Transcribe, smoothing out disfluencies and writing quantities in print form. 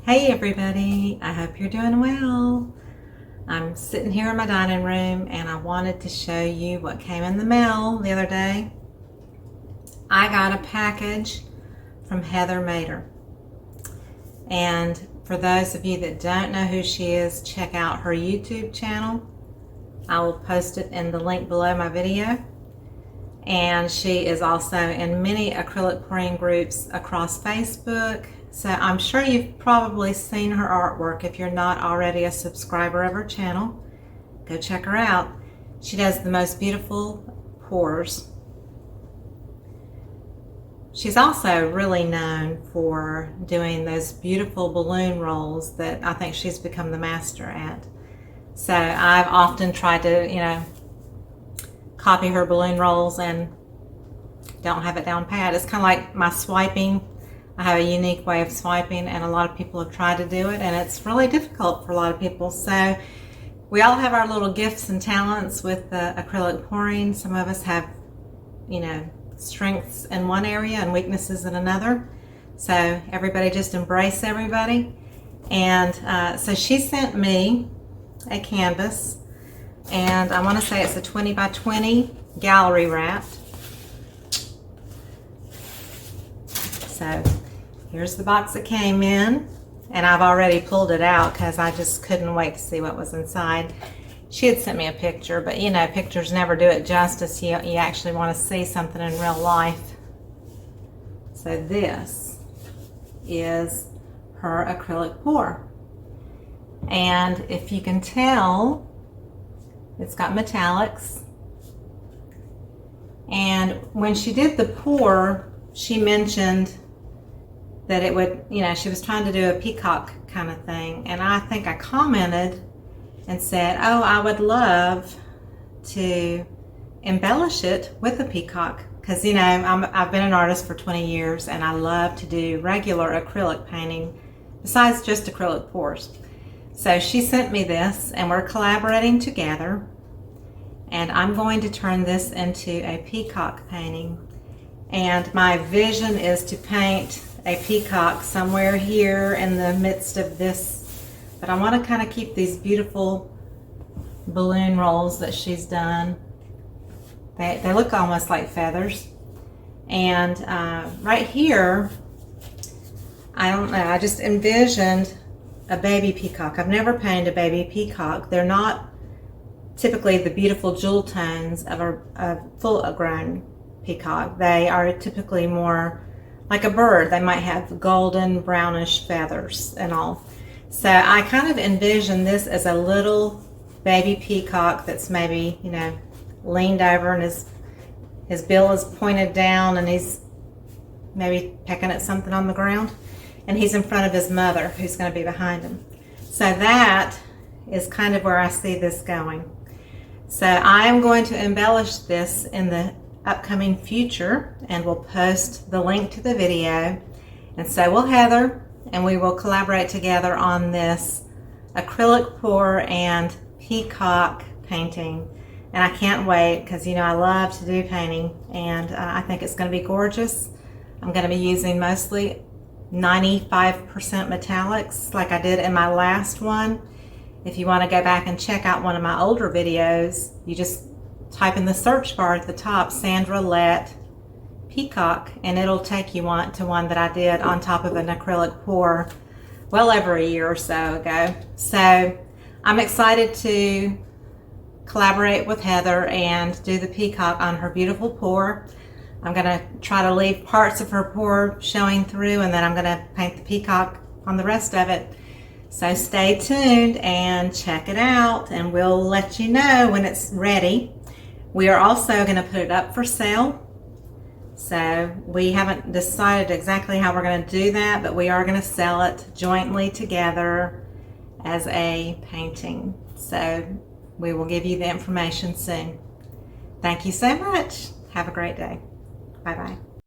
Hey everybody, I hope you're doing well. I'm sitting here in my dining room and I wanted to show you what came in the mail the other day. I got a package from Heather Mater. And for those of you that don't know who she is, check out her YouTube channel. I will post it in the link below my video. And she is also in many acrylic pouring groups across Facebook. So I'm sure you've probably seen her artwork. If you're not already a subscriber of her channel, go check her out. She does the most beautiful pours. She's also really known for doing those beautiful balloon rolls that I think she's become the master at. So I've often tried to, copy her balloon rolls and don't have it down pat. It's kind of like my swiping. I have a unique way of swiping, and a lot of people have tried to do it, and it's really difficult for a lot of people. So we all have our little gifts and talents with the acrylic pouring. Some of us have, strengths in one area and weaknesses in another. So everybody just embrace everybody. And so she sent me a canvas, and I want to say it's a 20 by 20 gallery wrapped. So here's the box it came in, and I've already pulled it out because I just couldn't wait to see what was inside. She had sent me a picture, but pictures never do it justice. You actually want to see something in real life. So this is her acrylic pour. And if you can tell, it's got metallics. And when she did the pour, she mentioned that it would, she was trying to do a peacock kind of thing. And I think I commented and said, oh, I would love to embellish it with a peacock. Because, I've been an artist for 20 years and I love to do regular acrylic painting besides just acrylic pours. So she sent me this and we're collaborating together. And I'm going to turn this into a peacock painting. And my vision is to paint a peacock somewhere here in the midst of this, but I want to kind of keep these beautiful balloon rolls that she's done. They look almost like feathers. And right here, I don't know, I just envisioned a baby peacock. I've never painted a baby peacock. They're not typically the beautiful jewel tones of a full-grown peacock. They are typically more like a bird. They might have golden brownish feathers and all. So I kind of envision this as a little baby peacock that's maybe, leaned over and his bill is pointed down and he's maybe pecking at something on the ground. And he's in front of his mother who's going to be behind him. So that is kind of where I see this going. So I am going to embellish this in the upcoming future, and we'll post the link to the video, and so will Heather, and we will collaborate together on this acrylic pour and peacock painting. And I can't wait because I love to do painting, and I think it's going to be gorgeous. I'm going to be using mostly 95% metallics like I did in my last one. If you want to go back and check out one of my older videos, you just type in the search bar at the top, Sandra Lett Peacock, and it'll take you to one that I did on top of an acrylic pour well over a year or so ago. So I'm excited to collaborate with Heather and do the peacock on her beautiful pour. I'm going to try to leave parts of her pour showing through, and then I'm going to paint the peacock on the rest of it. So stay tuned and check it out, and we'll let you know when it's ready. We are also going to put it up for sale. So we haven't decided exactly how we're going to do that, but we are going to sell it jointly together as a painting. So we will give you the information soon. Thank you so much. Have a great day. Bye-bye.